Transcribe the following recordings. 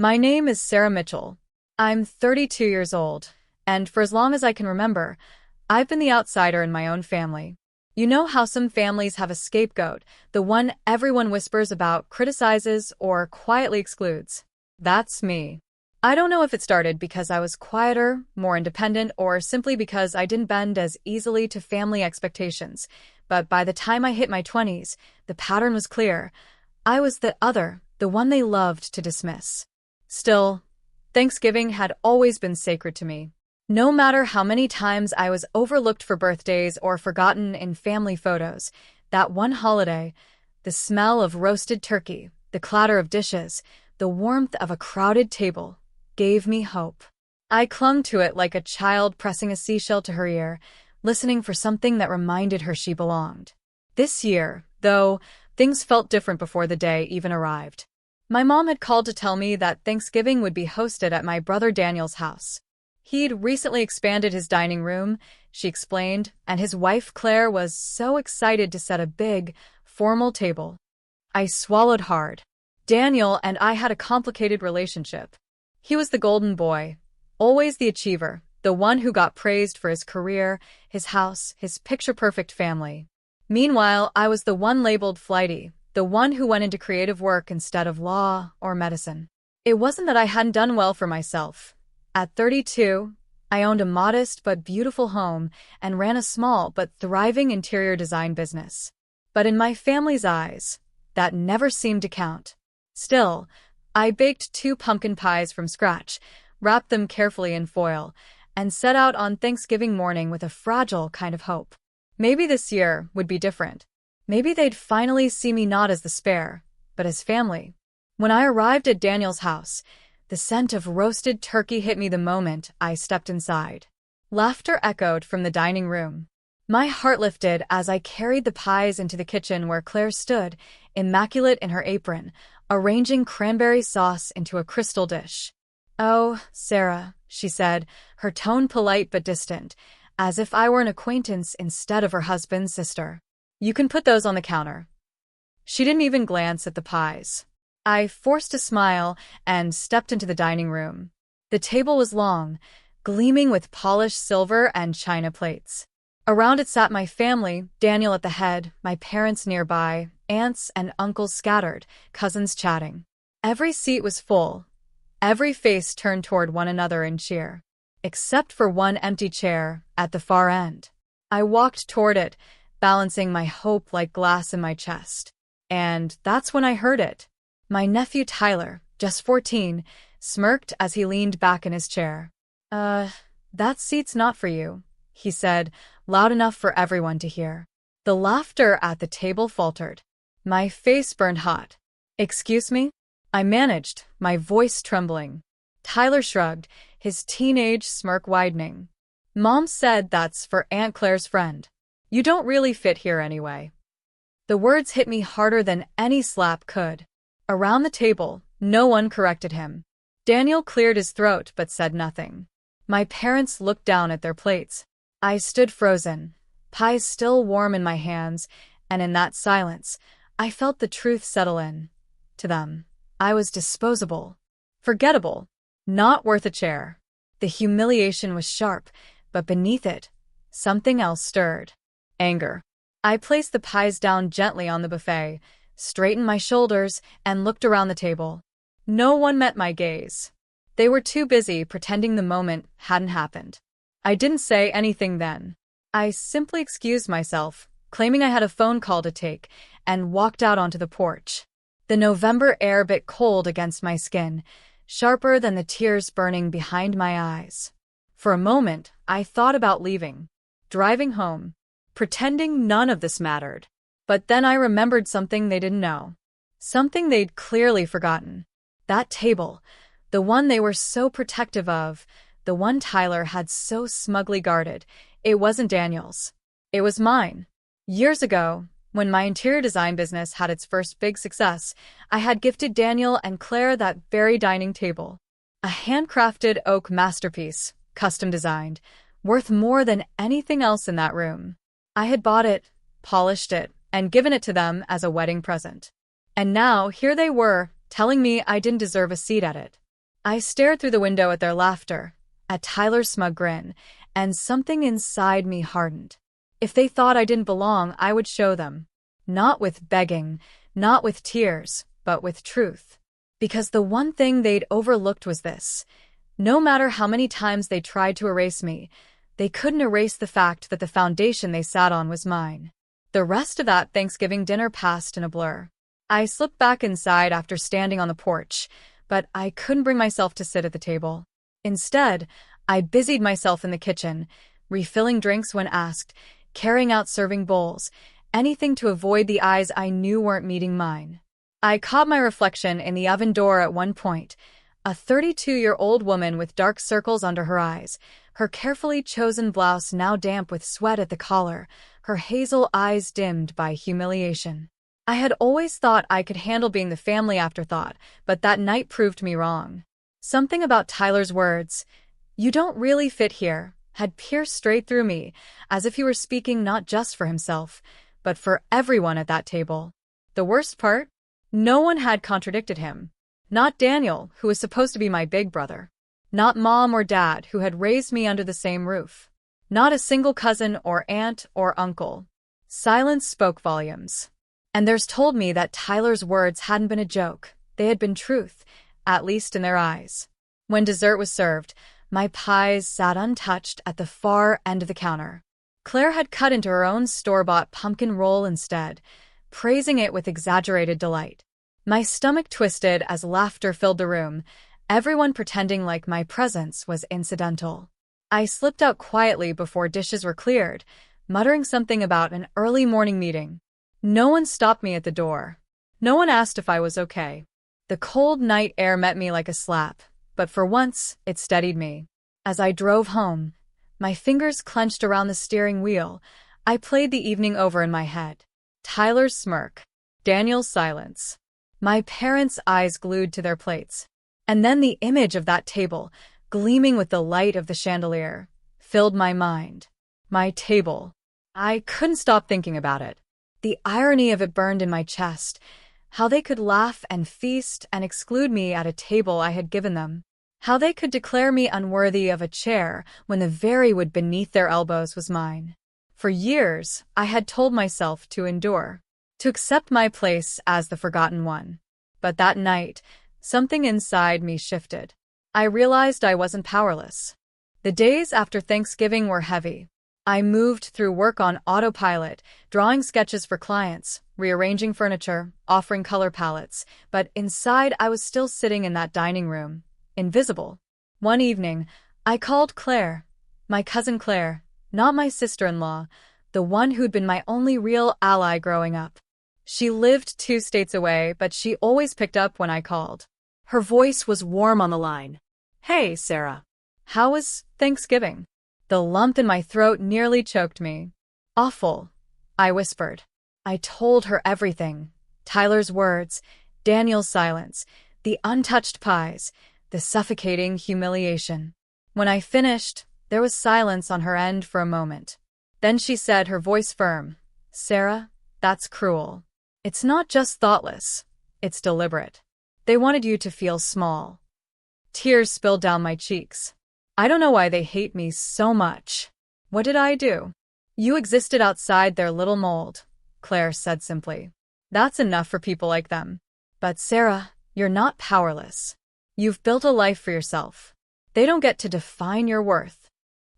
My name is Sarah Mitchell. I'm 32 years old, and for as long as I can remember, I've been the outsider in my own family. You know how some families have a scapegoat, the one everyone whispers about, criticizes, or quietly excludes? That's me. I don't know if it started because I was quieter, more independent, or simply because I didn't bend as easily to family expectations, but by the time I hit my 20s, the pattern was clear. I was the other, the one they loved to dismiss. Still, Thanksgiving had always been sacred to me. No matter how many times I was overlooked for birthdays or forgotten in family photos, that one holiday, the smell of roasted turkey, the clatter of dishes, the warmth of a crowded table, gave me hope. I clung to it like a child pressing a seashell to her ear, listening for something that reminded her she belonged. This year, though, things felt different before the day even arrived. My mom had called to tell me that Thanksgiving would be hosted at my brother Daniel's house. He'd recently expanded his dining room, she explained, and his wife Claire was so excited to set a big, formal table. I swallowed hard. Daniel and I had a complicated relationship. He was the golden boy, always the achiever, the one who got praised for his career, his house, his picture-perfect family. Meanwhile, I was the one labeled flighty, the one who went into creative work instead of law or medicine. It wasn't that I hadn't done well for myself. At 32, I owned a modest but beautiful home and ran a small but thriving interior design business. But in my family's eyes, that never seemed to count. Still, I baked 2 pumpkin pies from scratch, wrapped them carefully in foil, and set out on Thanksgiving morning with a fragile kind of hope. Maybe this year would be different. Maybe they'd finally see me not as the spare, but as family. When I arrived at Daniel's house, the scent of roasted turkey hit me the moment I stepped inside. Laughter echoed from the dining room. My heart lifted as I carried the pies into the kitchen where Claire stood, immaculate in her apron, arranging cranberry sauce into a crystal dish. "Oh, Sarah," she said, her tone polite but distant, as if I were an acquaintance instead of her husband's sister. "You can put those on the counter." She didn't even glance at the pies. I forced a smile and stepped into the dining room. The table was long, gleaming with polished silver and china plates. Around it sat my family, Daniel at the head, my parents nearby, aunts and uncles scattered, cousins chatting. Every seat was full, every face turned toward one another in cheer. Except for one empty chair at the far end. I walked toward it, balancing my hope like glass in my chest. And that's when I heard it. My nephew Tyler, just 14, smirked as he leaned back in his chair. That seat's not for you," he said, loud enough for everyone to hear. The laughter at the table faltered. My face burned hot. "Excuse me?" I managed, my voice trembling. Tyler shrugged, his teenage smirk widening. "Mom said that's for Aunt Claire's friend. You don't really fit here anyway." The words hit me harder than any slap could. Around the table, no one corrected him. Daniel cleared his throat but said nothing. My parents looked down at their plates. I stood frozen, pies still warm in my hands, and in that silence, I felt the truth settle in. To them, I was disposable, forgettable, not worth a chair. The humiliation was sharp, but beneath it, something else stirred. Anger. I placed the pies down gently on the buffet, straightened my shoulders, and looked around the table. No one met my gaze. They were too busy pretending the moment hadn't happened. I didn't say anything then. I simply excused myself, claiming I had a phone call to take, and walked out onto the porch. The November air bit cold against my skin, sharper than the tears burning behind my eyes. For a moment, I thought about leaving, driving home, pretending none of this mattered. But then I remembered something they didn't know. Something they'd clearly forgotten. That table, the one they were so protective of, the one Tyler had so smugly guarded, it wasn't Daniel's. It was mine. Years ago, when my interior design business had its first big success, I had gifted Daniel and Claire that very dining table. A handcrafted oak masterpiece, custom designed, worth more than anything else in that room. I had bought it, polished it, and given it to them as a wedding present. And now, here they were, telling me I didn't deserve a seat at it. I stared through the window at their laughter, at Tyler's smug grin, and something inside me hardened. If they thought I didn't belong, I would show them. Not with begging, not with tears, but with truth. Because the one thing they'd overlooked was this. No matter how many times they tried to erase me, they couldn't erase the fact that the foundation they sat on was mine. The rest of that Thanksgiving dinner passed in a blur. I slipped back inside after standing on the porch, but I couldn't bring myself to sit at the table. Instead, I busied myself in the kitchen, refilling drinks when asked, carrying out serving bowls, anything to avoid the eyes I knew weren't meeting mine. I caught my reflection in the oven door at one point, a 32-year-old woman with dark circles under her eyes, her carefully chosen blouse now damp with sweat at the collar, her hazel eyes dimmed by humiliation. I had always thought I could handle being the family afterthought, but that night proved me wrong. Something about Tyler's words, "You don't really fit here," had pierced straight through me, as if he were speaking not just for himself, but for everyone at that table. The worst part? No one had contradicted him. Not Daniel, who was supposed to be my big brother. Not Mom or Dad, who had raised me under the same roof. Not a single cousin or aunt or uncle. Silence spoke volumes. And theirs told me that Tyler's words hadn't been a joke. They had been truth, at least in their eyes. When dessert was served, my pies sat untouched at the far end of the counter. Claire had cut into her own store-bought pumpkin roll instead, praising it with exaggerated delight. My stomach twisted as laughter filled the room, everyone pretending like my presence was incidental. I slipped out quietly before dishes were cleared, muttering something about an early morning meeting. No one stopped me at the door. No one asked if I was okay. The cold night air met me like a slap, but for once, it steadied me. As I drove home, my fingers clenched around the steering wheel, I played the evening over in my head. Tyler's smirk. Daniel's silence. My parents' eyes glued to their plates. And then the image of that table, gleaming with the light of the chandelier, filled my mind. My table. I couldn't stop thinking about it. The irony of it burned in my chest. How they could laugh and feast and exclude me at a table I had given them. How they could declare me unworthy of a chair when the very wood beneath their elbows was mine. For years, I had told myself to endure, to accept my place as the forgotten one. But that night, something inside me shifted. I realized I wasn't powerless. The days after Thanksgiving were heavy. I moved through work on autopilot, drawing sketches for clients, rearranging furniture, offering color palettes, but inside I was still sitting in that dining room, invisible. One evening, I called Claire, my cousin Claire, not my sister-in-law, the one who'd been my only real ally growing up. She lived 2 states away, but she always picked up when I called. Her voice was warm on the line. "Hey, Sarah. How was Thanksgiving?" The lump in my throat nearly choked me. "Awful," I whispered. I told her everything. Tyler's words, Daniel's silence, the untouched pies, the suffocating humiliation. When I finished, there was silence on her end for a moment. Then she said, her voice firm, "Sarah, that's cruel. It's not just thoughtless, it's deliberate. They wanted you to feel small." Tears spilled down my cheeks. I don't know why they hate me so much. What did I do? "You existed outside their little mold," Claire said simply. "That's enough for people like them. But Sarah, you're not powerless. You've built a life for yourself. They don't get to define your worth."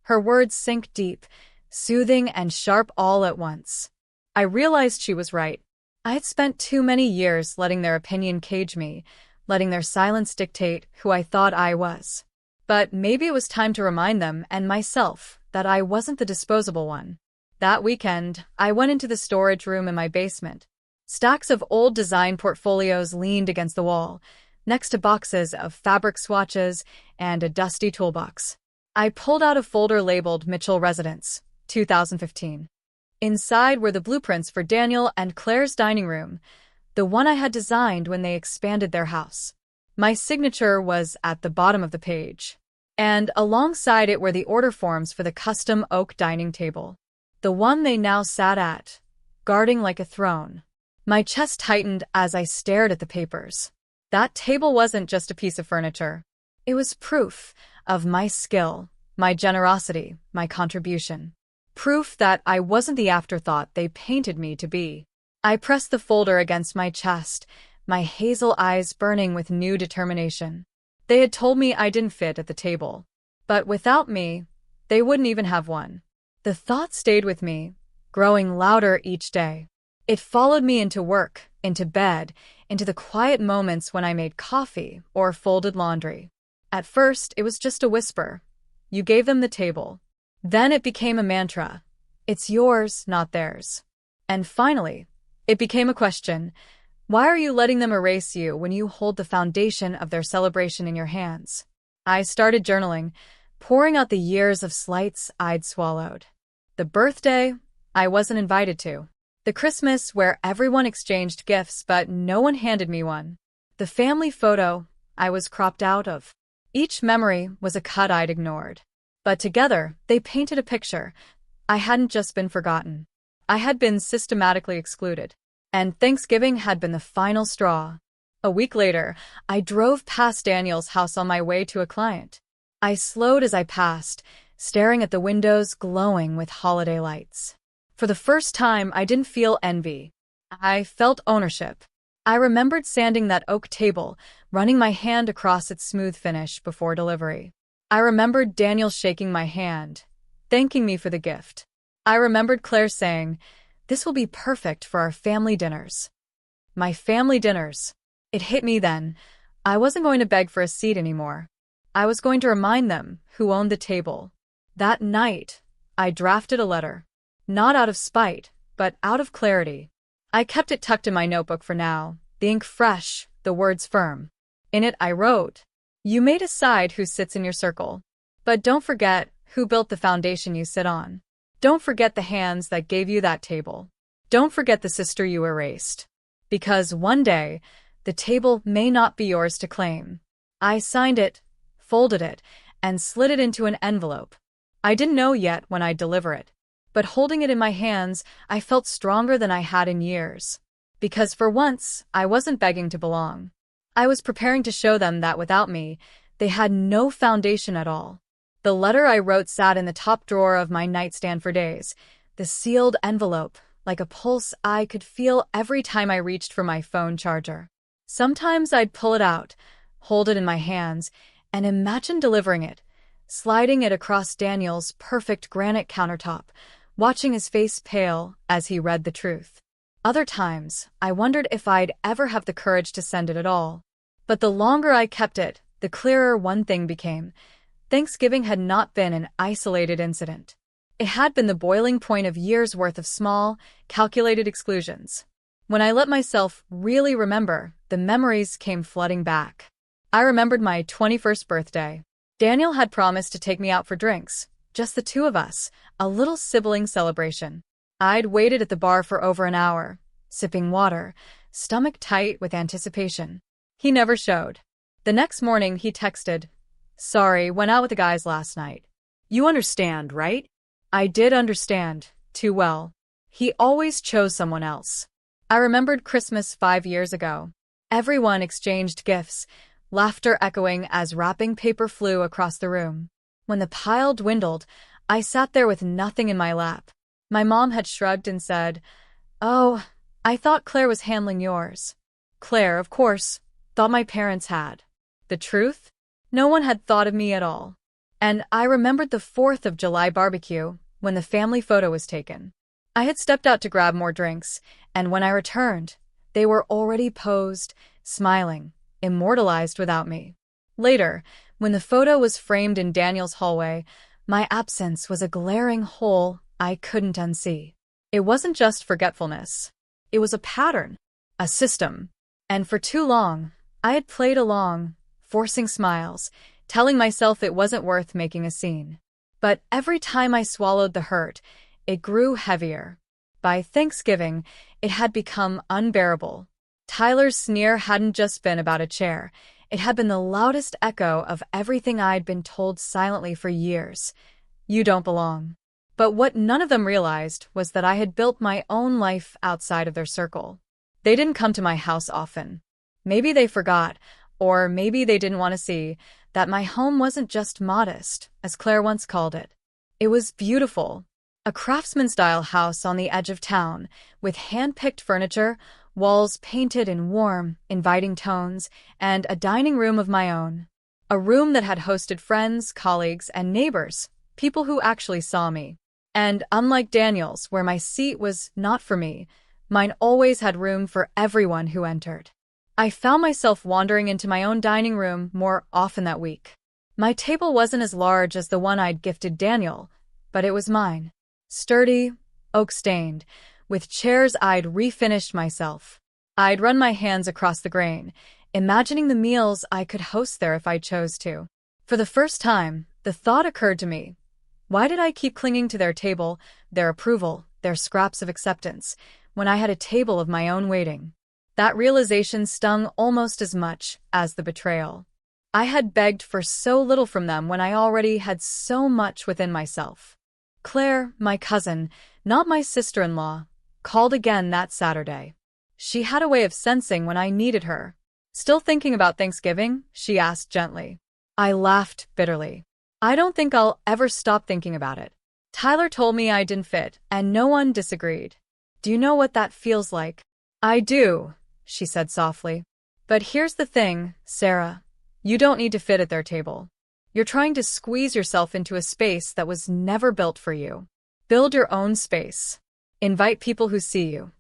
Her words sank deep, soothing and sharp all at once. I realized she was right. I had spent too many years letting their opinion cage me, letting their silence dictate who I thought I was. But maybe it was time to remind them and myself that I wasn't the disposable one. That weekend, I went into the storage room in my basement. Stacks of old design portfolios leaned against the wall, next to boxes of fabric swatches and a dusty toolbox. I pulled out a folder labeled Mitchell Residence, 2015. Inside were the blueprints for Daniel and Claire's dining room, the one I had designed when they expanded their house. My signature was at the bottom of the page, and alongside it were the order forms for the custom oak dining table, the one they now sat at, guarding like a throne. My chest tightened as I stared at the papers. That table wasn't just a piece of furniture. It was proof of my skill, my generosity, my contribution. Proof that I wasn't the afterthought they painted me to be. I pressed the folder against my chest, my hazel eyes burning with new determination. They had told me I didn't fit at the table. But without me, they wouldn't even have one. The thought stayed with me, growing louder each day. It followed me into work, into bed, into the quiet moments when I made coffee or folded laundry. At first, it was just a whisper. You gave them the table. Then it became a mantra. It's yours, not theirs. And finally, it became a question. Why are you letting them erase you when you hold the foundation of their celebration in your hands? I started journaling, pouring out the years of slights I'd swallowed. The birthday I wasn't invited to. The Christmas where everyone exchanged gifts but no one handed me one. The family photo I was cropped out of. Each memory was a cut I'd ignored. But together, they painted a picture. I hadn't just been forgotten. I had been systematically excluded. And Thanksgiving had been the final straw. A week later, I drove past Daniel's house on my way to a client. I slowed as I passed, staring at the windows glowing with holiday lights. For the first time, I didn't feel envy. I felt ownership. I remembered sanding that oak table, running my hand across its smooth finish before delivery. I remembered Daniel shaking my hand, thanking me for the gift. I remembered Claire saying, "This will be perfect for our family dinners." My family dinners. It hit me then. I wasn't going to beg for a seat anymore. I was going to remind them who owned the table. That night, I drafted a letter. Not out of spite, but out of clarity. I kept it tucked in my notebook for now, the ink fresh, the words firm. In it I wrote, "You may decide who sits in your circle, but don't forget who built the foundation you sit on. Don't forget the hands that gave you that table. Don't forget the sister you erased. Because one day, the table may not be yours to claim." I signed it, folded it, and slid it into an envelope. I didn't know yet when I'd deliver it. But holding it in my hands, I felt stronger than I had in years. Because for once, I wasn't begging to belong. I was preparing to show them that without me, they had no foundation at all. The letter I wrote sat in the top drawer of my nightstand for days, the sealed envelope, like a pulse I could feel every time I reached for my phone charger. Sometimes I'd pull it out, hold it in my hands, and imagine delivering it, sliding it across Daniel's perfect granite countertop, watching his face pale as he read the truth. Other times, I wondered if I'd ever have the courage to send it at all. But the longer I kept it, the clearer one thing became. Thanksgiving had not been an isolated incident. It had been the boiling point of years' worth of small, calculated exclusions. When I let myself really remember, the memories came flooding back. I remembered my 21st birthday. Daniel had promised to take me out for drinks. Just the two of us, a little sibling celebration. I'd waited at the bar for over an hour, sipping water, stomach tight with anticipation. He never showed. The next morning he texted, "Sorry, went out with the guys last night." You understand, right? I did understand, too well. He always chose someone else. I remembered Christmas 5 years ago. Everyone exchanged gifts, laughter echoing as wrapping paper flew across the room. When the pile dwindled, I sat there with nothing in my lap. My mom had shrugged and said, "Oh, I thought Claire was handling yours." Claire, of course, thought my parents had. The truth? No one had thought of me at all. And I remembered the 4th of July barbecue, when the family photo was taken. I had stepped out to grab more drinks, and when I returned, they were already posed, smiling, immortalized without me. Later, when the photo was framed in Daniel's hallway, my absence was a glaring hole I couldn't unsee. It wasn't just forgetfulness. It was a pattern, a system. And for too long, I had played along, forcing smiles, telling myself it wasn't worth making a scene. But every time I swallowed the hurt, it grew heavier. By Thanksgiving, it had become unbearable. Tyler's sneer hadn't just been about a chair. It had been the loudest echo of everything I'd been told silently for years. You don't belong. But what none of them realized was that I had built my own life outside of their circle. They didn't come to my house often. Maybe they forgot, or maybe they didn't want to see, that my home wasn't just modest, as Claire once called it. It was beautiful. A craftsman-style house on the edge of town, with hand-picked furniture, walls painted in warm, inviting tones, and a dining room of my own. A room that had hosted friends, colleagues, and neighbors, people who actually saw me. And unlike Daniel's, where my seat was not for me, mine always had room for everyone who entered. I found myself wandering into my own dining room more often that week. My table wasn't as large as the one I'd gifted Daniel, but it was mine. Sturdy, oak-stained, with chairs I'd refinished myself. I'd run my hands across the grain, imagining the meals I could host there if I chose to. For the first time, the thought occurred to me, why did I keep clinging to their table, their approval, their scraps of acceptance, when I had a table of my own waiting? That realization stung almost as much as the betrayal. I had begged for so little from them when I already had so much within myself. Claire, my cousin, not my sister-in-law, called again that Saturday. She had a way of sensing when I needed her. "Still thinking about Thanksgiving?" she asked gently. I laughed bitterly. "I don't think I'll ever stop thinking about it. Tyler told me I didn't fit, and no one disagreed. Do you know what that feels like?" "I do," she said softly. "But here's the thing, Sarah. You don't need to fit at their table. You're trying to squeeze yourself into a space that was never built for you. Build your own space. Invite people who see you."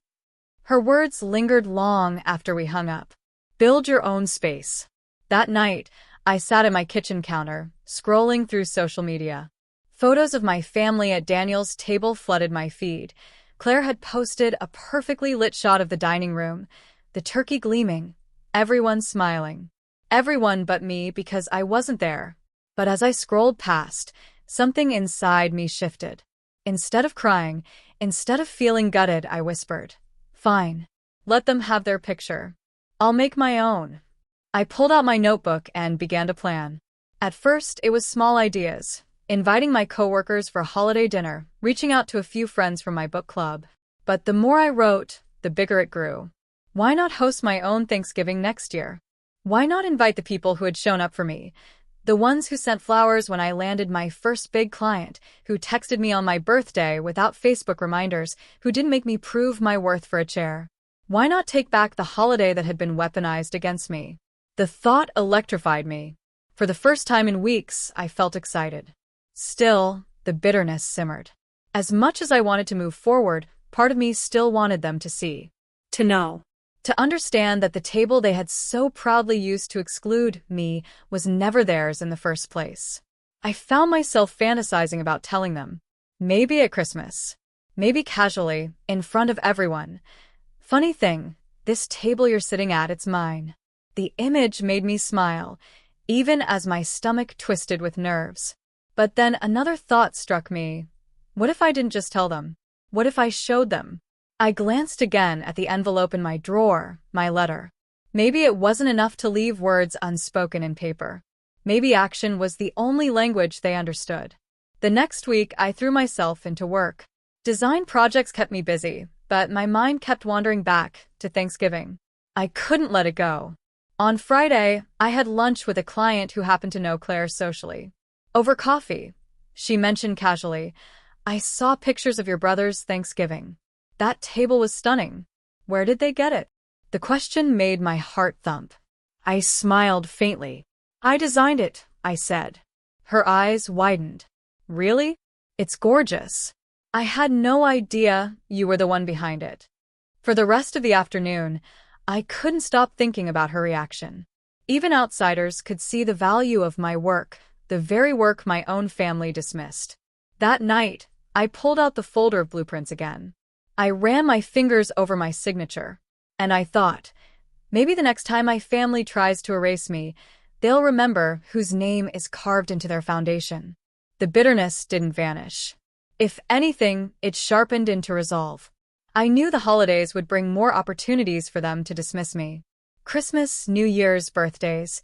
Her words lingered long after we hung up. Build your own space. That night, I sat at my kitchen counter, scrolling through social media. Photos of my family at Daniel's table flooded my feed. Claire had posted a perfectly lit shot of the dining room, the turkey gleaming, everyone smiling. Everyone but me, because I wasn't there. But as I scrolled past, something inside me shifted. Instead of crying, instead of feeling gutted, I whispered, "Fine. Let them have their picture. I'll make my own." I pulled out my notebook and began to plan. At first, it was small ideas, inviting my coworkers for a holiday dinner, reaching out to a few friends from my book club. But the more I wrote, the bigger it grew. Why not host my own Thanksgiving next year? Why not invite the people who had shown up for me? The ones who sent flowers when I landed my first big client, who texted me on my birthday without Facebook reminders, who didn't make me prove my worth for a chair. Why not take back the holiday that had been weaponized against me? The thought electrified me. For the first time in weeks, I felt excited. Still, the bitterness simmered. As much as I wanted to move forward, part of me still wanted them to see. To know. To understand that the table they had so proudly used to exclude me was never theirs in the first place. I found myself fantasizing about telling them. Maybe at Christmas. Maybe casually, in front of everyone. "Funny thing, this table you're sitting at, it's mine." The image made me smile, even as my stomach twisted with nerves. But then another thought struck me. What if I didn't just tell them? What if I showed them? I glanced again at the envelope in my drawer, my letter. Maybe it wasn't enough to leave words unspoken in paper. Maybe action was the only language they understood. The next week, I threw myself into work. Design projects kept me busy, but my mind kept wandering back to Thanksgiving. I couldn't let it go. On Friday, I had lunch with a client who happened to know Claire socially. Over coffee, she mentioned casually, "I saw pictures of your brother's Thanksgiving. That table was stunning. Where did they get it?" The question made my heart thump. I smiled faintly. "I designed it," I said. Her eyes widened. "Really? It's gorgeous. I had no idea you were the one behind it." For the rest of the afternoon, I couldn't stop thinking about her reaction. Even outsiders could see the value of my work, the very work my own family dismissed. That night, I pulled out the folder of blueprints again. I ran my fingers over my signature, and I thought, maybe the next time my family tries to erase me, they'll remember whose name is carved into their foundation. The bitterness didn't vanish. If anything, it sharpened into resolve. I knew the holidays would bring more opportunities for them to dismiss me. Christmas, New Year's, birthdays.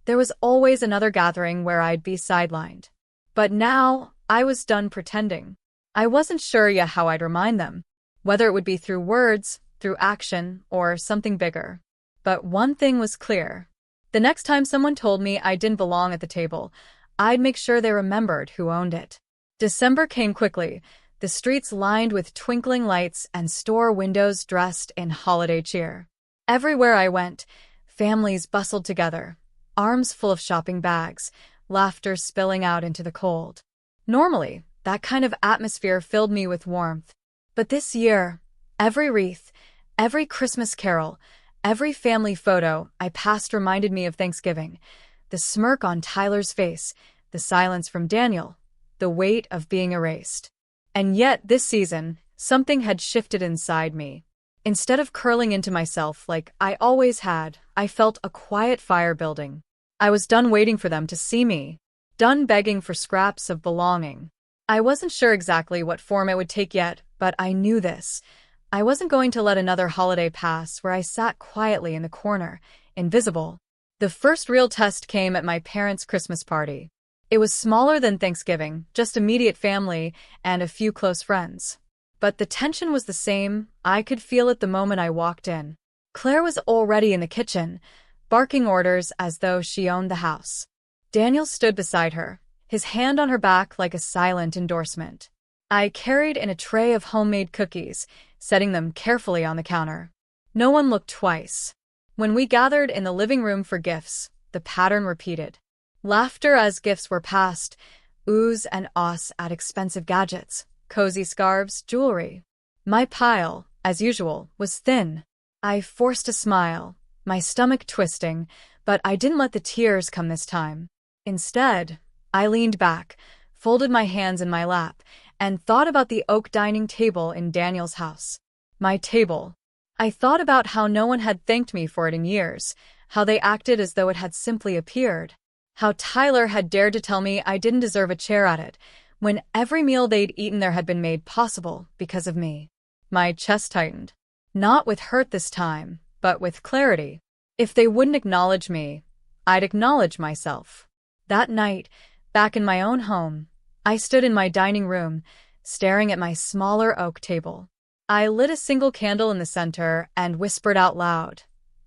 There was always another gathering where I'd be sidelined. But now, I was done pretending. I wasn't sure yet how I'd remind them. Whether it would be through words, through action, or something bigger. But one thing was clear. The next time someone told me I didn't belong at the table, I'd make sure they remembered who owned it. December came quickly, the streets lined with twinkling lights and store windows dressed in holiday cheer. Everywhere I went, families bustled together, arms full of shopping bags, laughter spilling out into the cold. Normally, that kind of atmosphere filled me with warmth. But this year, every wreath, every Christmas carol, every family photo I passed reminded me of Thanksgiving. The smirk on Tyler's face, the silence from Daniel, the weight of being erased. And yet, this season, something had shifted inside me. Instead of curling into myself like I always had, I felt a quiet fire building. I was done waiting for them to see me, done begging for scraps of belonging. I wasn't sure exactly what form it would take yet, but I knew this. I wasn't going to let another holiday pass where I sat quietly in the corner, invisible. The first real test came at my parents' Christmas party. It was smaller than Thanksgiving, just immediate family and a few close friends. But the tension was the same. I could feel it the moment I walked in. Claire was already in the kitchen, barking orders as though she owned the house. Daniel stood beside her, his hand on her back like a silent endorsement. I carried in a tray of homemade cookies, setting them carefully on the counter. No one looked twice. When we gathered in the living room for gifts, the pattern repeated. Laughter as gifts were passed, oohs and ahs at expensive gadgets, cozy scarves, jewelry. My pile, as usual, was thin. I forced a smile, my stomach twisting, but I didn't let the tears come this time. Instead, I leaned back, folded my hands in my lap, and thought about the oak dining table in Daniel's house. My table. I thought about how no one had thanked me for it in years, how they acted as though it had simply appeared. How Tyler had dared to tell me I didn't deserve a chair at it, when every meal they'd eaten there had been made possible because of me. My chest tightened. Not with hurt this time, but with clarity. If they wouldn't acknowledge me, I'd acknowledge myself. That night, back in my own home, I stood in my dining room, staring at my smaller oak table. I lit a single candle in the center and whispered out loud,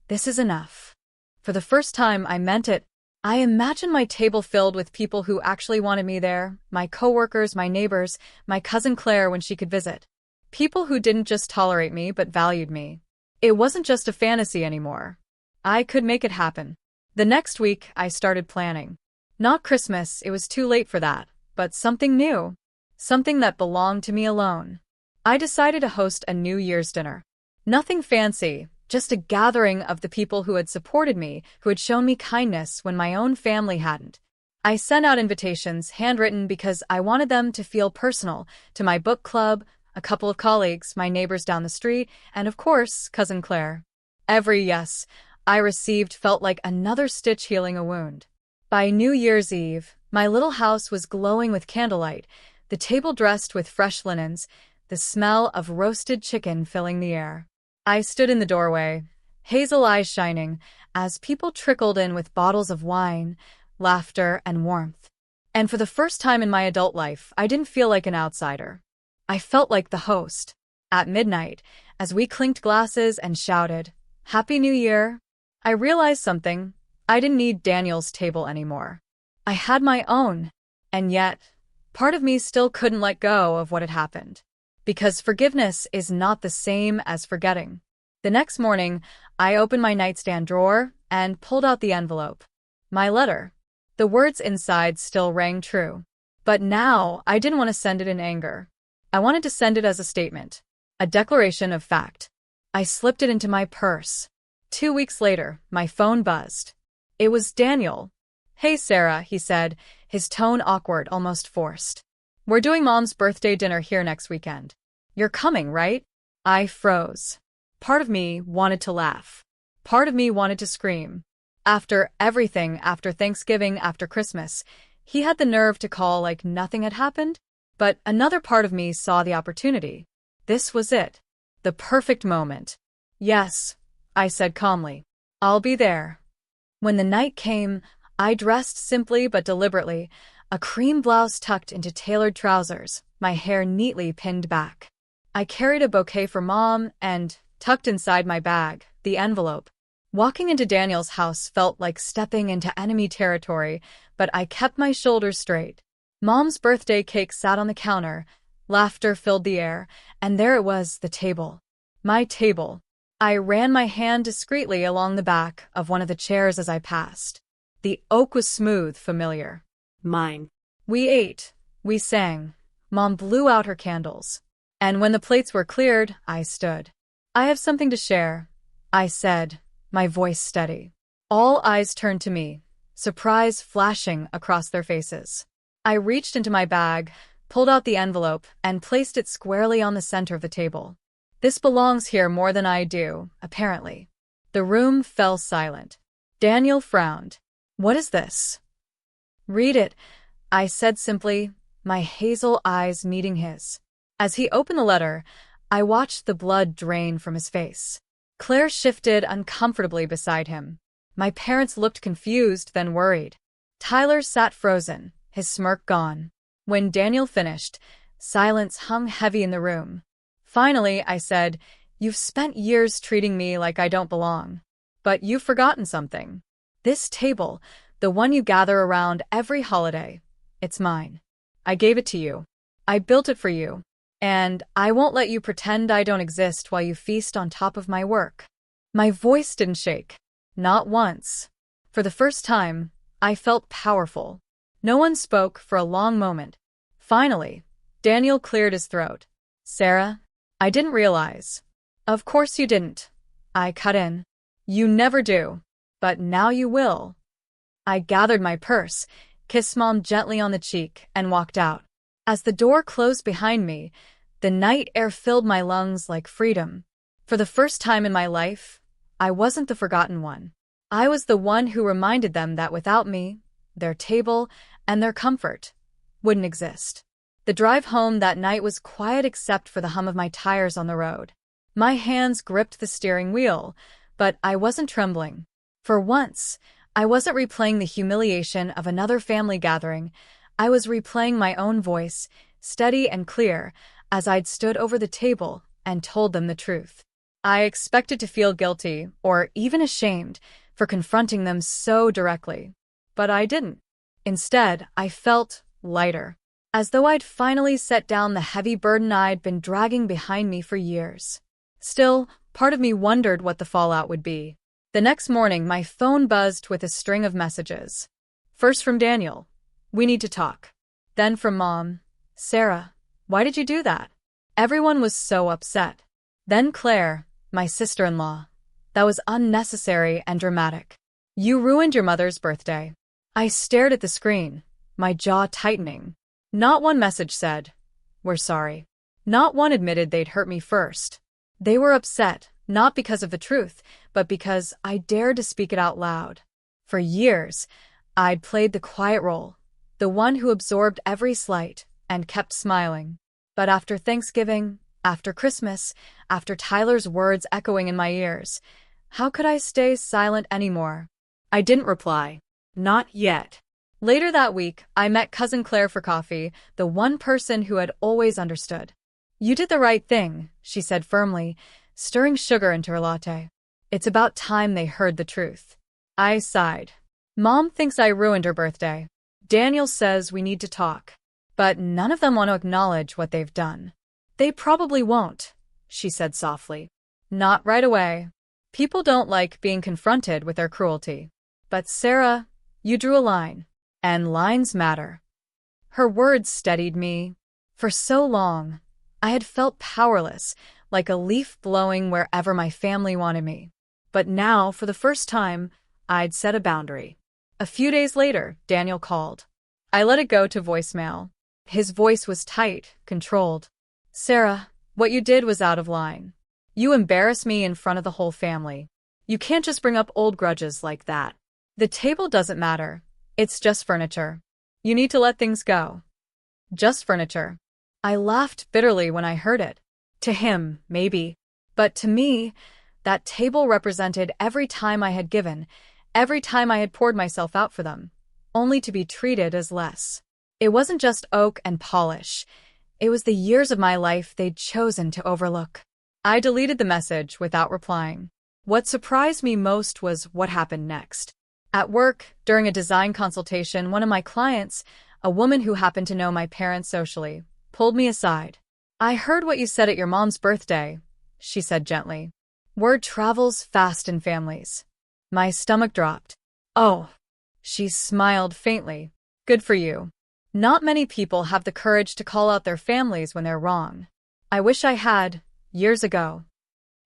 "This is enough." For the first time, I meant it. I imagined my table filled with people who actually wanted me there, my coworkers, my neighbors, my cousin Claire when she could visit. People who didn't just tolerate me but valued me. It wasn't just a fantasy anymore. I could make it happen. The next week, I started planning. Not Christmas, it was too late for that, but something new. Something that belonged to me alone. I decided to host a New Year's dinner. Nothing fancy. Just a gathering of the people who had supported me, who had shown me kindness when my own family hadn't. I sent out invitations, handwritten because I wanted them to feel personal, to my book club, a couple of colleagues, my neighbors down the street, and of course, Cousin Claire. Every yes I received felt like another stitch healing a wound. By New Year's Eve, my little house was glowing with candlelight, the table dressed with fresh linens, the smell of roasted chicken filling the air. I stood in the doorway, hazel eyes shining, as people trickled in with bottles of wine, laughter, and warmth. And for the first time in my adult life, I didn't feel like an outsider. I felt like the host. At midnight, as we clinked glasses and shouted, "Happy New Year," I realized something. I didn't need Daniel's table anymore. I had my own. And yet, part of me still couldn't let go of what had happened. Because forgiveness is not the same as forgetting. The next morning, I opened my nightstand drawer and pulled out the envelope. My letter. The words inside still rang true. But now, I didn't want to send it in anger. I wanted to send it as a statement. A declaration of fact. I slipped it into my purse. 2 weeks later, my phone buzzed. It was Daniel. "Hey Sarah," he said, his tone awkward, almost forced. "We're doing Mom's birthday dinner here next weekend. You're coming, right?" I froze. Part of me wanted to laugh. Part of me wanted to scream. After everything, after Thanksgiving, after Christmas, he had the nerve to call like nothing had happened? But another part of me saw the opportunity. This was it. The perfect moment. "Yes," I said calmly. "I'll be there." When the night came, I dressed simply but deliberately, a cream blouse tucked into tailored trousers, my hair neatly pinned back. I carried a bouquet for Mom and, tucked inside my bag, the envelope. Walking into Daniel's house felt like stepping into enemy territory, but I kept my shoulders straight. Mom's birthday cake sat on the counter, laughter filled the air, and there it was, the table. My table. I ran my hand discreetly along the back of one of the chairs as I passed. The oak was smooth, familiar. Mine. We ate. We sang. Mom blew out her candles. And when the plates were cleared, I stood. I have something to share, I said, my voice steady. All eyes turned to me, surprise flashing across their faces. I reached into my bag, pulled out the envelope, and placed it squarely on the center of the table. This belongs here more than I do, apparently. The room fell silent. Daniel frowned. What is this? Read it, I said simply, my hazel eyes meeting his. As he opened the letter, I watched the blood drain from his face. Claire shifted uncomfortably beside him. My parents looked confused, then worried. Tyler sat frozen, his smirk gone. When Daniel finished, silence hung heavy in the room. Finally, I said, "You've spent years treating me like I don't belong. But you've forgotten something. This table, the one you gather around every holiday, it's mine. I gave it to you. I built it for you. And I won't let you pretend I don't exist while you feast on top of my work." My voice didn't shake. Not once. For the first time, I felt powerful. No one spoke for a long moment. Finally, Daniel cleared his throat. "Sarah, I didn't realize." "Of course you didn't," I cut in. "You never do. But now you will." I gathered my purse, kissed Mom gently on the cheek, and walked out. As the door closed behind me, the night air filled my lungs like freedom. For the first time in my life, I wasn't the forgotten one. I was the one who reminded them that without me, their table and their comfort wouldn't exist. The drive home that night was quiet except for the hum of my tires on the road. My hands gripped the steering wheel, but I wasn't trembling. For once, I wasn't replaying the humiliation of another family gathering. I was replaying my own voice, steady and clear, as I'd stood over the table and told them the truth. I expected to feel guilty, or even ashamed, for confronting them so directly. But I didn't. Instead, I felt lighter, as though I'd finally set down the heavy burden I'd been dragging behind me for years. Still, part of me wondered what the fallout would be. The next morning, my phone buzzed with a string of messages. First from Daniel, "We need to talk." Then from Mom, "Sarah, why did you do that?" Everyone was so upset. Then Claire, my sister-in-law, "That was unnecessary and dramatic. You ruined your mother's birthday." I stared at the screen, my jaw tightening. Not one message said, "We're sorry." Not one admitted they'd hurt me first. They were upset, not because of the truth, but because I dared to speak it out loud. For years, I'd played the quiet role, the one who absorbed every slight and kept smiling. But after Thanksgiving, after Christmas, after Tyler's words echoing in my ears, how could I stay silent anymore? I didn't reply. Not yet. Later that week, I met Cousin Claire for coffee, the one person who had always understood. "You did the right thing," she said firmly, stirring sugar into her latte. "It's about time they heard the truth." I sighed. Mom thinks I ruined her birthday. Daniel says we need to talk. But none of them want to acknowledge what they've done. "They probably won't," she said softly. "Not right away. People don't like being confronted with their cruelty. But Sarah, you drew a line. And lines matter." Her words steadied me. For so long, I had felt powerless, like a leaf blowing wherever my family wanted me. But now, for the first time, I'd set a boundary. A few days later, Daniel called. I let it go to voicemail. His voice was tight, controlled. "Sarah, what you did was out of line. You embarrassed me in front of the whole family. You can't just bring up old grudges like that. The table doesn't matter. It's just furniture. You need to let things go." Just furniture. I laughed bitterly when I heard it. To him, maybe. But to me, that table represented every time I had given, every time I had poured myself out for them, only to be treated as less. It wasn't just oak and polish. It was the years of my life they'd chosen to overlook. I deleted the message without replying. What surprised me most was what happened next. At work, during a design consultation, one of my clients, a woman who happened to know my parents socially, pulled me aside. "I heard what you said at your mom's birthday," she said gently. "Word travels fast in families." My stomach dropped. "Oh." She smiled faintly. "Good for you. Not many people have the courage to call out their families when they're wrong. I wish I had, years ago."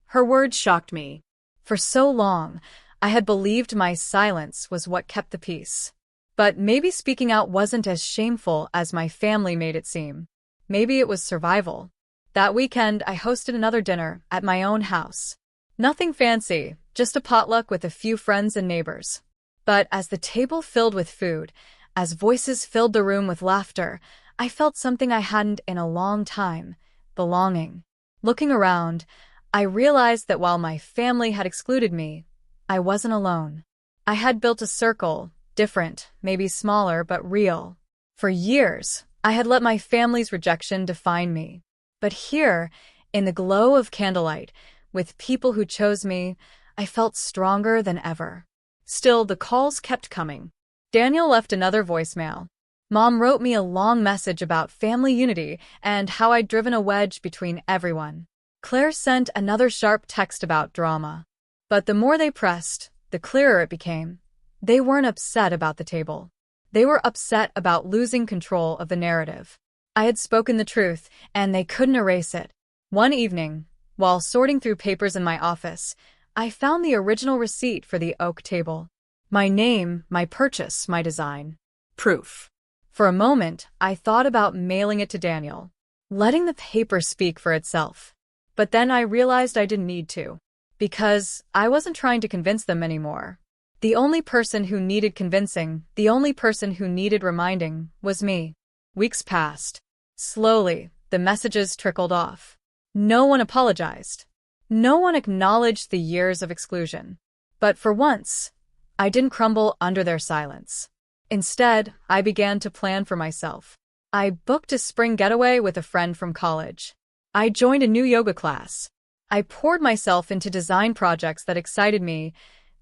Her words shocked me. For so long, I had believed my silence was what kept the peace. But maybe speaking out wasn't as shameful as my family made it seem. Maybe it was survival. That weekend, I hosted another dinner at my own house. Nothing fancy, just a potluck with a few friends and neighbors. But as the table filled with food, as voices filled the room with laughter, I felt something I hadn't in a long time: belonging. Looking around, I realized that while my family had excluded me, I wasn't alone. I had built a circle, different, maybe smaller, but real. For years, I had let my family's rejection define me. But here, in the glow of candlelight, with people who chose me, I felt stronger than ever. Still, the calls kept coming. Daniel left another voicemail. Mom wrote me a long message about family unity and how I'd driven a wedge between everyone. Claire sent another sharp text about drama. But the more they pressed, the clearer it became. They weren't upset about the table. They were upset about losing control of the narrative. I had spoken the truth, and they couldn't erase it. One evening, while sorting through papers in my office, I found the original receipt for the oak table. My name, my purchase, my design. Proof. For a moment, I thought about mailing it to Daniel, letting the paper speak for itself. But then I realized I didn't need to, because I wasn't trying to convince them anymore. The only person who needed convincing, the only person who needed reminding, was me. Weeks passed. Slowly, the messages trickled off. No one apologized. No one acknowledged the years of exclusion. But for once, I didn't crumble under their silence. Instead, I began to plan for myself. I booked a spring getaway with a friend from college. I joined a new yoga class. I poured myself into design projects that excited me,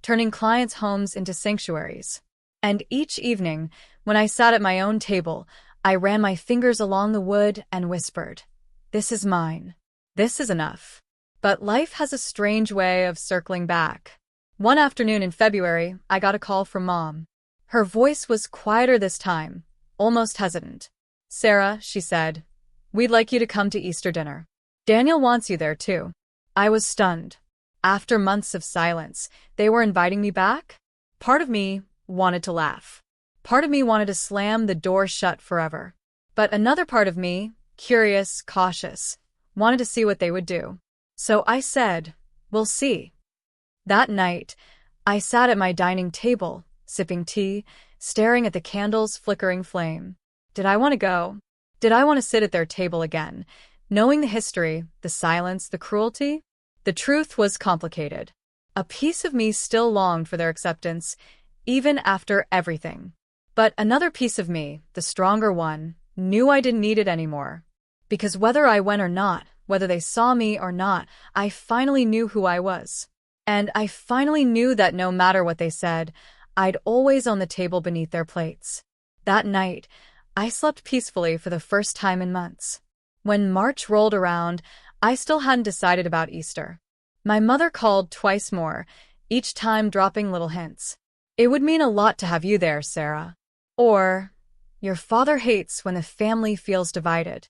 turning clients' homes into sanctuaries. And each evening, when I sat at my own table, I ran my fingers along the wood and whispered, "This is mine. This is enough." But life has a strange way of circling back. One afternoon in February, I got a call from Mom. Her voice was quieter this time, almost hesitant. "Sarah," she said, "we'd like you to come to Easter dinner. Daniel wants you there too." I was stunned. After months of silence, they were inviting me back? Part of me wanted to laugh. Part of me wanted to slam the door shut forever. But another part of me, curious, cautious, wanted to see what they would do. So I said, "We'll see." That night, I sat at my dining table, sipping tea, staring at the candle's flickering flame. Did I want to go? Did I want to sit at their table again, knowing the history, the silence, the cruelty? The truth was complicated. A piece of me still longed for their acceptance, even after everything. But another piece of me, the stronger one, knew I didn't need it anymore. Because whether I went or not, whether they saw me or not, I finally knew who I was. And I finally knew that no matter what they said, I'd always own the table beneath their plates. That night, I slept peacefully for the first time in months. When March rolled around, I still hadn't decided about Easter. My mother called twice more, each time dropping little hints. "It would mean a lot to have you there, Sarah." Or, "Your father hates when the family feels divided."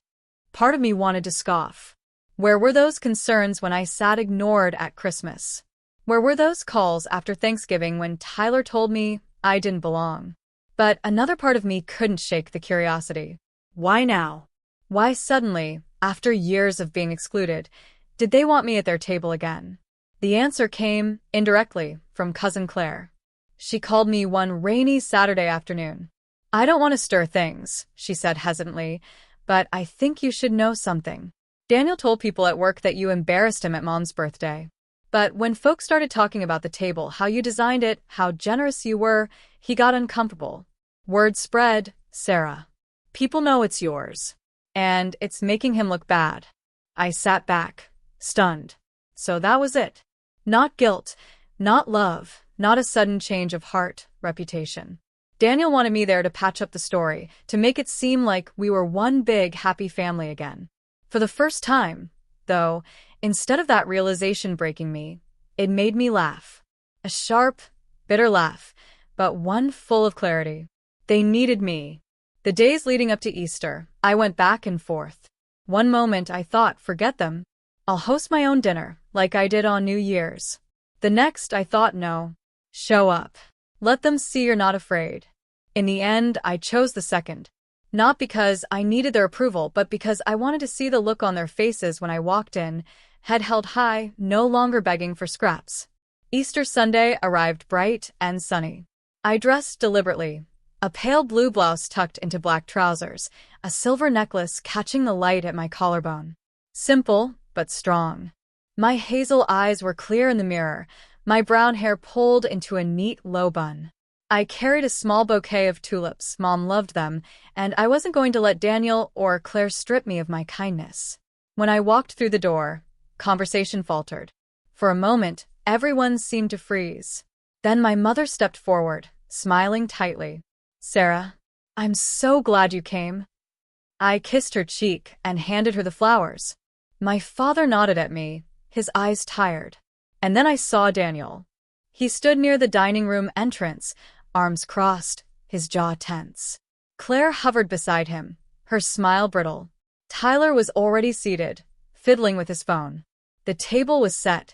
Part of me wanted to scoff. Where were those concerns when I sat ignored at Christmas? Where were those calls after Thanksgiving when Tyler told me I didn't belong? But another part of me couldn't shake the curiosity. Why now? Why suddenly, after years of being excluded, did they want me at their table again? The answer came, indirectly, from Cousin Claire. She called me one rainy Saturday afternoon. "I don't want to stir things," she said hesitantly, "but I think you should know something. Daniel told people at work that you embarrassed him at Mom's birthday. But when folks started talking about the table, how you designed it, how generous you were, he got uncomfortable. Word spread, Sarah. People know it's yours. And it's making him look bad." I sat back, stunned. So that was it. Not guilt, not love, not a sudden change of heart, reputation. Daniel wanted me there to patch up the story, to make it seem like we were one big, happy family again. For the first time, though, instead of that realization breaking me, it made me laugh. A sharp, bitter laugh, but one full of clarity. They needed me. The days leading up to Easter, I went back and forth. One moment I thought, forget them. I'll host my own dinner, like I did on New Year's. The next I thought, no. Show up. Let them see you're not afraid. In the end, I chose the second. Not because I needed their approval, but because I wanted to see the look on their faces when I walked in, head held high, no longer begging for scraps. Easter Sunday arrived bright and sunny. I dressed deliberately. A pale blue blouse tucked into black trousers, a silver necklace catching the light at my collarbone. Simple, but strong. My hazel eyes were clear in the mirror, my brown hair pulled into a neat low bun. I carried a small bouquet of tulips, Mom loved them, and I wasn't going to let Daniel or Claire strip me of my kindness. When I walked through the door, conversation faltered. For a moment, everyone seemed to freeze. Then my mother stepped forward, smiling tightly. Sarah, I'm so glad you came. I kissed her cheek and handed her the flowers. My father nodded at me, his eyes tired. And then I saw Daniel. He stood near the dining room entrance, arms crossed, his jaw tense. Claire hovered beside him, her smile brittle. Tyler was already seated, fiddling with his phone. The table was set,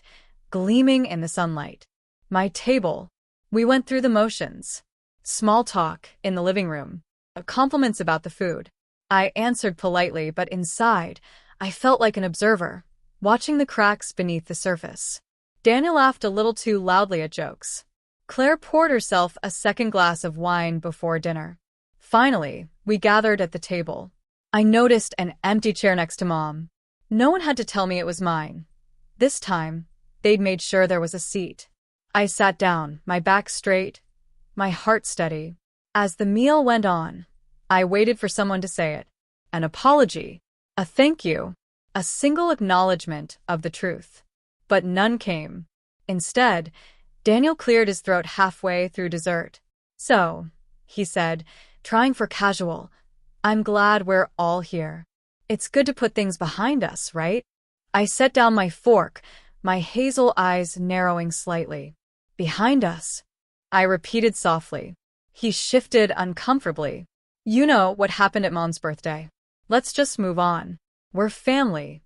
gleaming in the sunlight. My table. We went through the motions. Small talk in the living room. Compliments about the food. I answered politely, but inside, I felt like an observer, watching the cracks beneath the surface. Daniel laughed a little too loudly at jokes. Claire poured herself a second glass of wine before dinner. Finally, we gathered at the table. I noticed an empty chair next to Mom. No one had to tell me it was mine. This time, they'd made sure there was a seat. I sat down, my back straight, my heart steady. As the meal went on, I waited for someone to say it. An apology, a thank you, a single acknowledgement of the truth. But none came. Instead, Daniel cleared his throat halfway through dessert. So, he said, trying for casual, I'm glad we're all here. It's good to put things behind us, right? I set down my fork, my hazel eyes narrowing slightly. Behind us, I repeated softly. He shifted uncomfortably. You know what happened at Mom's birthday. Let's just move on. We're family.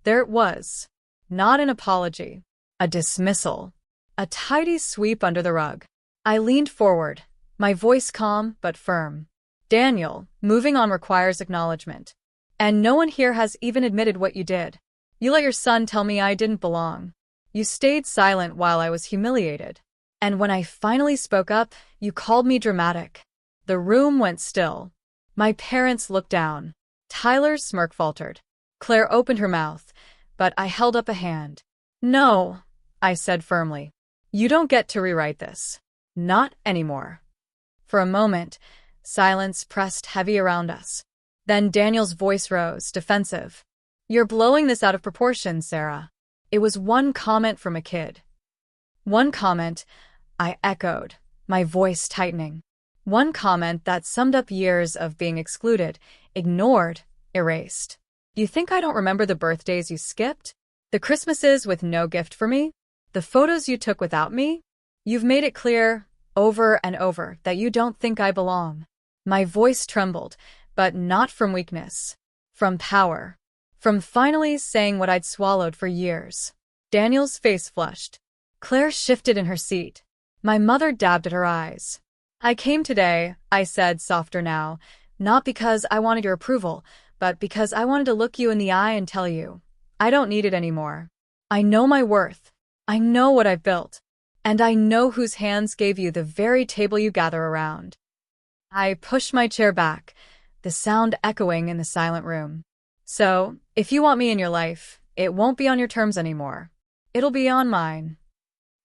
There it was. Not an apology. A dismissal. A tidy sweep under the rug. I leaned forward, my voice calm but firm. Daniel, moving on requires acknowledgement. And no one here has even admitted what you did. You let your son tell me I didn't belong. You stayed silent while I was humiliated. And when I finally spoke up, you called me dramatic. The room went still. My parents looked down. Tyler's smirk faltered. Claire opened her mouth, but I held up a hand. No, I said firmly. You don't get to rewrite this. Not anymore. For a moment, silence pressed heavy around us. Then Daniel's voice rose, defensive. You're blowing this out of proportion, Sarah. It was one comment from a kid. One comment, I echoed, my voice tightening. One comment that summed up years of being excluded, ignored, erased. You think I don't remember the birthdays you skipped? The Christmases with no gift for me? The photos you took without me? You've made it clear, over and over, that you don't think I belong. My voice trembled, but not from weakness. From power. From finally saying what I'd swallowed for years. Daniel's face flushed. Claire shifted in her seat. My mother dabbed at her eyes. I came today, I said, softer now, not because I wanted your approval, but because I wanted to look you in the eye and tell you, I don't need it anymore. I know my worth. I know what I've built. And I know whose hands gave you the very table you gather around. I pushed my chair back, the sound echoing in the silent room. So, if you want me in your life, it won't be on your terms anymore. It'll be on mine.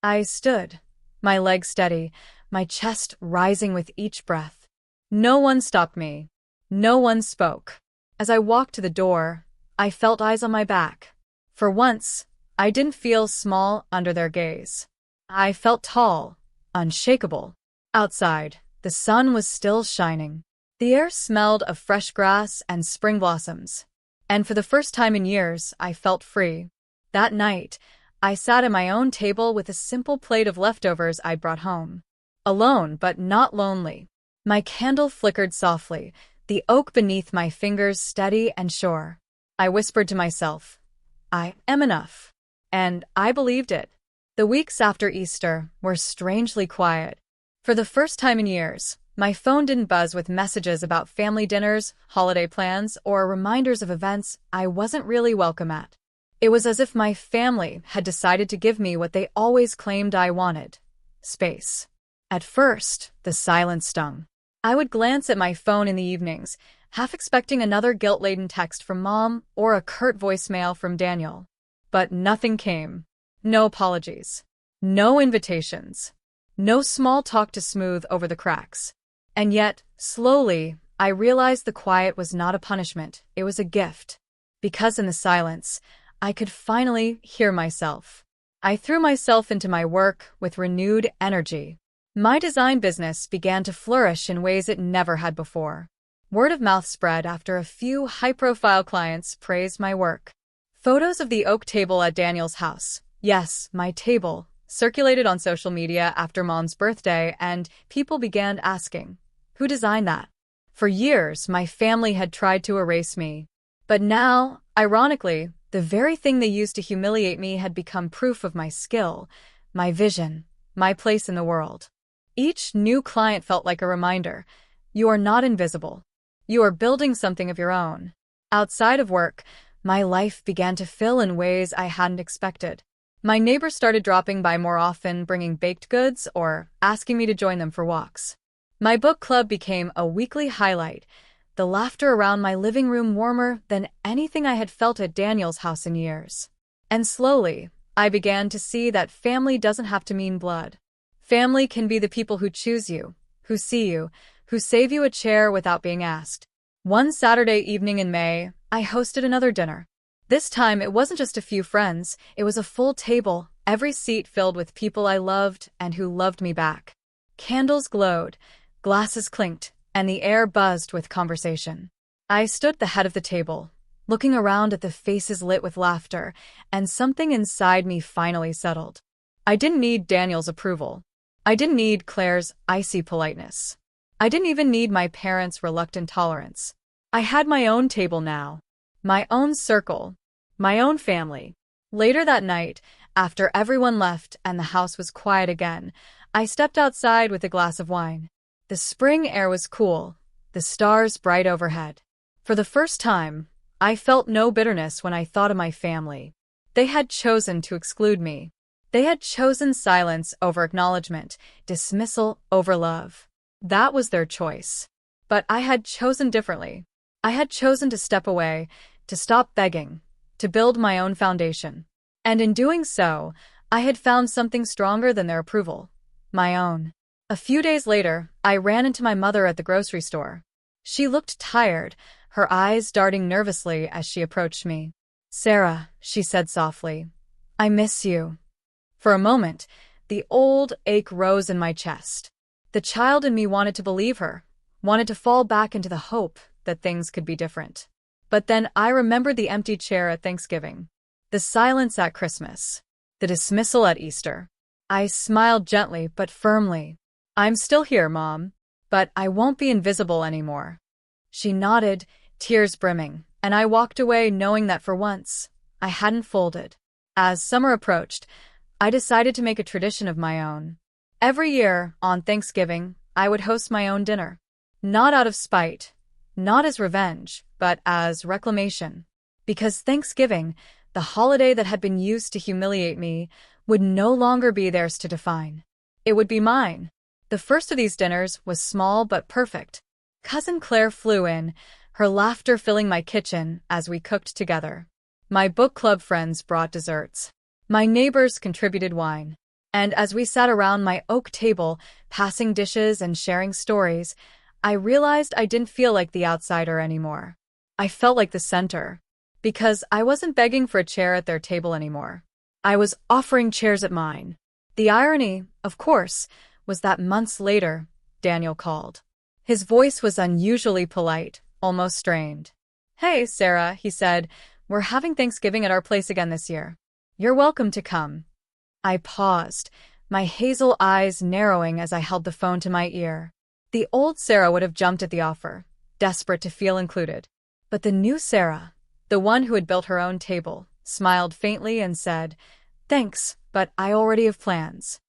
I stood, my legs steady, my chest rising with each breath. No one stopped me. No one spoke. As I walked to the door, I felt eyes on my back. For once, I didn't feel small under their gaze. I felt tall, unshakable. Outside, the sun was still shining. The air smelled of fresh grass and spring blossoms. And for the first time in years, I felt free. That night, I sat at my own table with a simple plate of leftovers I'd brought home. Alone, but not lonely. My candle flickered softly, the oak beneath my fingers steady and sure. I whispered to myself, I am enough. And I believed it. The weeks after Easter were strangely quiet. For the first time in years, my phone didn't buzz with messages about family dinners, holiday plans, or reminders of events I wasn't really welcome at. It was as if my family had decided to give me what they always claimed I wanted: space. At first, the silence stung. I would glance at my phone in the evenings, half expecting another guilt-laden text from Mom or a curt voicemail from Daniel. But nothing came. No apologies. No invitations. No small talk to smooth over the cracks. And yet, slowly, I realized the quiet was not a punishment, it was a gift. Because in the silence, I could finally hear myself. I threw myself into my work with renewed energy. My design business began to flourish in ways it never had before. Word of mouth spread after a few high-profile clients praised my work. Photos of the oak table at Daniel's house, yes, my table, circulated on social media after Mom's birthday, and people began asking, who designed that? For years, my family had tried to erase me. But now, ironically, the very thing they used to humiliate me had become proof of my skill, my vision, my place in the world. Each new client felt like a reminder, you are not invisible. You are building something of your own. Outside of work, my life began to fill in ways I hadn't expected. My neighbors started dropping by more often, bringing baked goods or asking me to join them for walks. My book club became a weekly highlight, the laughter around my living room warmer than anything I had felt at Daniel's house in years. And slowly, I began to see that family doesn't have to mean blood. Family can be the people who choose you, who see you, who save you a chair without being asked. One Saturday evening in May, I hosted another dinner. This time, it wasn't just a few friends, it was a full table, every seat filled with people I loved and who loved me back. Candles glowed, glasses clinked, and the air buzzed with conversation. I stood at the head of the table, looking around at the faces lit with laughter, and something inside me finally settled. I didn't need Daniel's approval. I didn't need Claire's icy politeness. I didn't even need my parents' reluctant tolerance. I had my own table now. My own circle. My own family. Later that night, after everyone left and the house was quiet again, I stepped outside with a glass of wine. The spring air was cool, the stars bright overhead. For the first time, I felt no bitterness when I thought of my family. They had chosen to exclude me. They had chosen silence over acknowledgement, dismissal over love. That was their choice. But I had chosen differently. I had chosen to step away, to stop begging, to build my own foundation. And in doing so, I had found something stronger than their approval. My own. A few days later, I ran into my mother at the grocery store. She looked tired, her eyes darting nervously as she approached me. "Sarah," she said softly, "I miss you." For a moment, the old ache rose in my chest. The child in me wanted to believe her, wanted to fall back into the hope that things could be different. But then I remembered the empty chair at Thanksgiving, the silence at Christmas, the dismissal at Easter. I smiled gently but firmly. "I'm still here, Mom, but I won't be invisible anymore." She nodded, tears brimming, and I walked away knowing that for once, I hadn't folded. As summer approached, I decided to make a tradition of my own. Every year, on Thanksgiving, I would host my own dinner. Not out of spite, not as revenge, but as reclamation. Because Thanksgiving, the holiday that had been used to humiliate me, would no longer be theirs to define. It would be mine. The first of these dinners was small but perfect. Cousin Claire flew in, her laughter filling my kitchen as we cooked together. My book club friends brought desserts. My neighbors contributed wine. And as we sat around my oak table, passing dishes and sharing stories, I realized I didn't feel like the outsider anymore. I felt like the center. Because I wasn't begging for a chair at their table anymore. I was offering chairs at mine. The irony, of course, was that months later, Daniel called. His voice was unusually polite, almost strained. "Hey, Sarah," he said, "we're having Thanksgiving at our place again this year. You're welcome to come." I paused, my hazel eyes narrowing as I held the phone to my ear. The old Sarah would have jumped at the offer, desperate to feel included. But the new Sarah, the one who had built her own table, smiled faintly and said, "Thanks, but I already have plans."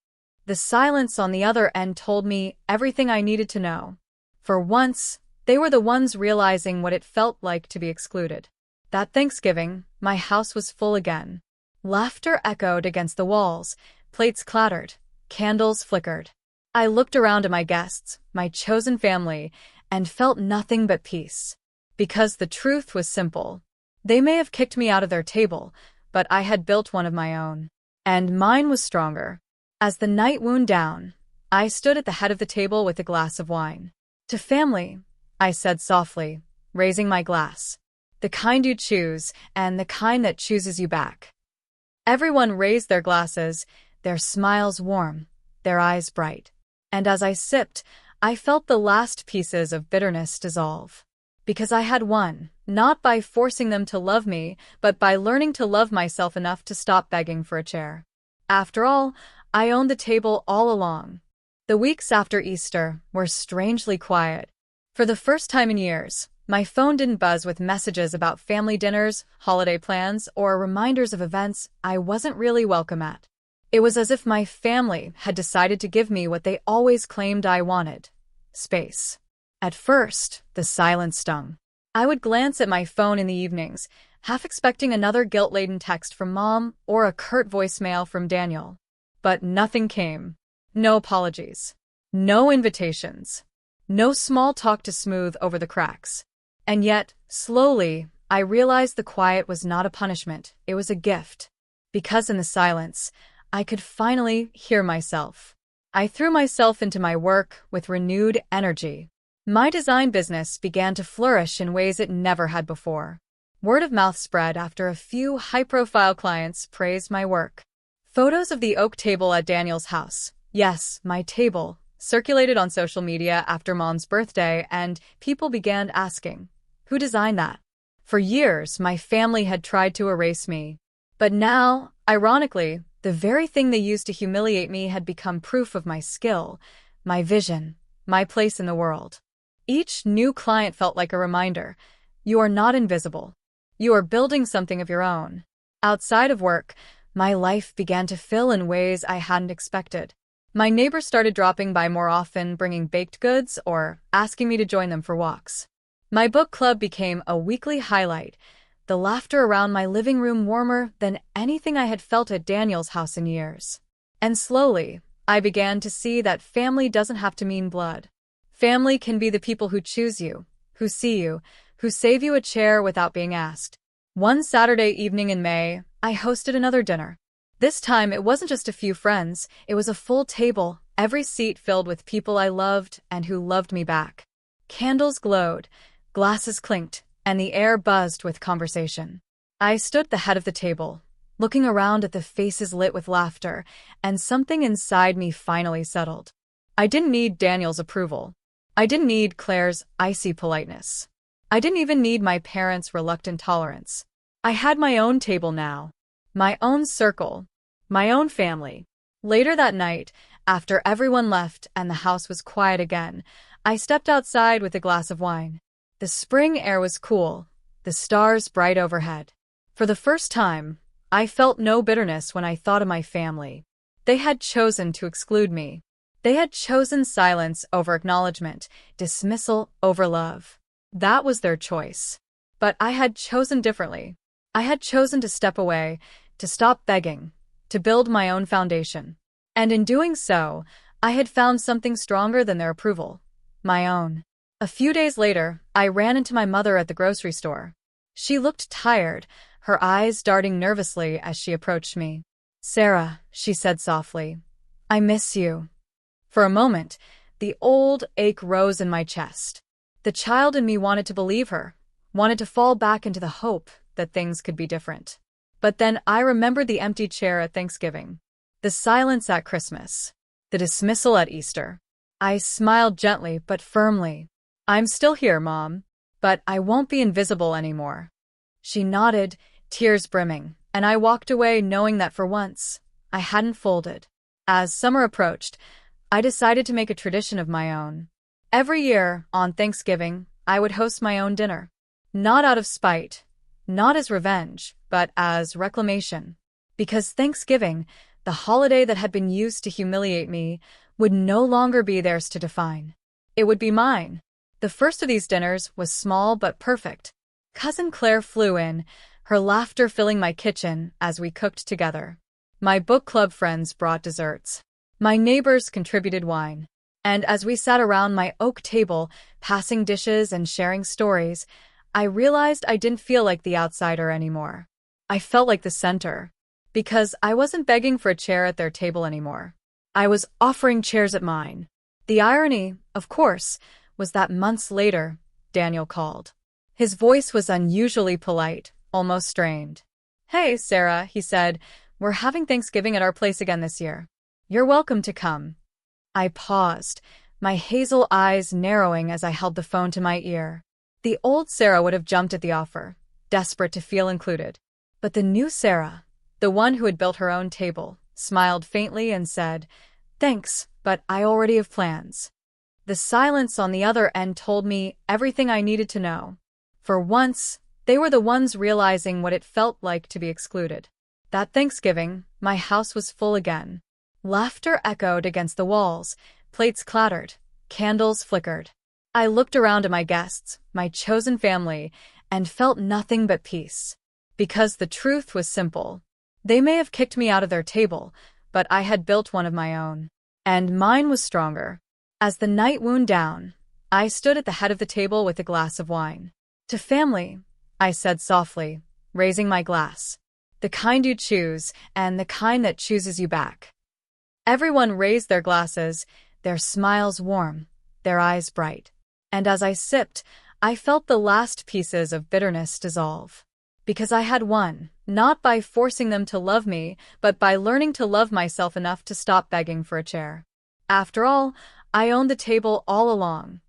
The silence on the other end told me everything I needed to know. For once, they were the ones realizing what it felt like to be excluded. That Thanksgiving, my house was full again. Laughter echoed against the walls, plates clattered, candles flickered. I looked around at my guests, my chosen family, and felt nothing but peace. Because the truth was simple. They may have kicked me out of their table, but I had built one of my own. And mine was stronger. As the night wound down, I stood at the head of the table with a glass of wine. "To family," I said softly, raising my glass. "The kind you choose, and the kind that chooses you back." Everyone raised their glasses, their smiles warm, their eyes bright. And as I sipped, I felt the last pieces of bitterness dissolve. Because I had won, not by forcing them to love me, but by learning to love myself enough to stop begging for a chair. After all, I owned the table all along. The weeks after Easter were strangely quiet. For the first time in years, my phone didn't buzz with messages about family dinners, holiday plans, or reminders of events I wasn't really welcome at. It was as if my family had decided to give me what they always claimed I wanted: space. At first, the silence stung. I would glance at my phone in the evenings, half expecting another guilt-laden text from Mom or a curt voicemail from Daniel. But nothing came. No apologies. No invitations. No small talk to smooth over the cracks. And yet, slowly, I realized the quiet was not a punishment, it was a gift. Because in the silence, I could finally hear myself. I threw myself into my work with renewed energy. My design business began to flourish in ways it never had before. Word of mouth spread after a few high-profile clients praised my work. Photos of the oak table at Daniel's house, yes, my table, circulated on social media after Mom's birthday, and people began asking, "Who designed that?" For years, my family had tried to erase me. But now, ironically, the very thing they used to humiliate me had become proof of my skill, my vision, my place in the world. Each new client felt like a reminder: you are not invisible. You are building something of your own. Outside of work, my life began to fill in ways I hadn't expected. My neighbors started dropping by more often, bringing baked goods or asking me to join them for walks. My book club became a weekly highlight, the laughter around my living room warmer than anything I had felt at Daniel's house in years. And slowly, I began to see that family doesn't have to mean blood. Family can be the people who choose you, who see you, who save you a chair without being asked. One Saturday evening in May, I hosted another dinner. This time, it wasn't just a few friends, it was a full table, every seat filled with people I loved and who loved me back. Candles glowed, glasses clinked, and the air buzzed with conversation. I stood at the head of the table, looking around at the faces lit with laughter, and something inside me finally settled. I didn't need Daniel's approval. I didn't need Claire's icy politeness. I didn't even need my parents' reluctant tolerance. I had my own table now. My own circle. My own family. Later that night, after everyone left and the house was quiet again, I stepped outside with a glass of wine. The spring air was cool, the stars bright overhead. For the first time, I felt no bitterness when I thought of my family. They had chosen to exclude me. They had chosen silence over acknowledgement, dismissal over love. That was their choice. But I had chosen differently. I had chosen to step away, to stop begging, to build my own foundation. And in doing so, I had found something stronger than their approval. My own. A few days later, I ran into my mother at the grocery store. She looked tired, her eyes darting nervously as she approached me. "Sarah," she said softly, "I miss you." For a moment, the old ache rose in my chest. The child in me wanted to believe her, wanted to fall back into the hope that things could be different. But then I remembered the empty chair at Thanksgiving, the silence at Christmas, the dismissal at Easter. I smiled gently but firmly. I'm still here, Mom, but I won't be invisible anymore. She nodded, tears brimming, and I walked away knowing that for once, I hadn't folded. As summer approached, I decided to make a tradition of my own. Every year, on Thanksgiving, I would host my own dinner. Not out of spite, not as revenge, but as reclamation. Because Thanksgiving, the holiday that had been used to humiliate me, would no longer be theirs to define. It would be mine. The first of these dinners was small but perfect. Cousin Claire flew in, her laughter filling my kitchen as we cooked together. My book club friends brought desserts. My neighbors contributed wine. And as we sat around my oak table, passing dishes and sharing stories, I realized I didn't feel like the outsider anymore. I felt like the center. Because I wasn't begging for a chair at their table anymore. I was offering chairs at mine. The irony, of course, was that months later, Daniel called. His voice was unusually polite, almost strained. "Hey, Sarah," he said, "we're having Thanksgiving at our place again this year. You're welcome to come." I paused, my hazel eyes narrowing as I held the phone to my ear. The old Sarah would have jumped at the offer, desperate to feel included. But the new Sarah, the one who had built her own table, smiled faintly and said, "Thanks, but I already have plans." The silence on the other end told me everything I needed to know. For once, they were the ones realizing what it felt like to be excluded. That Thanksgiving, my house was full again. Laughter echoed against the walls, plates clattered, candles flickered. I looked around at my guests, my chosen family, and felt nothing but peace. Because the truth was simple. They may have kicked me out of their table, but I had built one of my own. And mine was stronger. As the night wound down, I stood at the head of the table with a glass of wine. "To family," I said softly, raising my glass. "The kind you choose, and the kind that chooses you back." Everyone raised their glasses, their smiles warm, their eyes bright. And as I sipped, I felt the last pieces of bitterness dissolve. Because I had won, not by forcing them to love me, but by learning to love myself enough to stop begging for a chair. After all, I owned the table all along.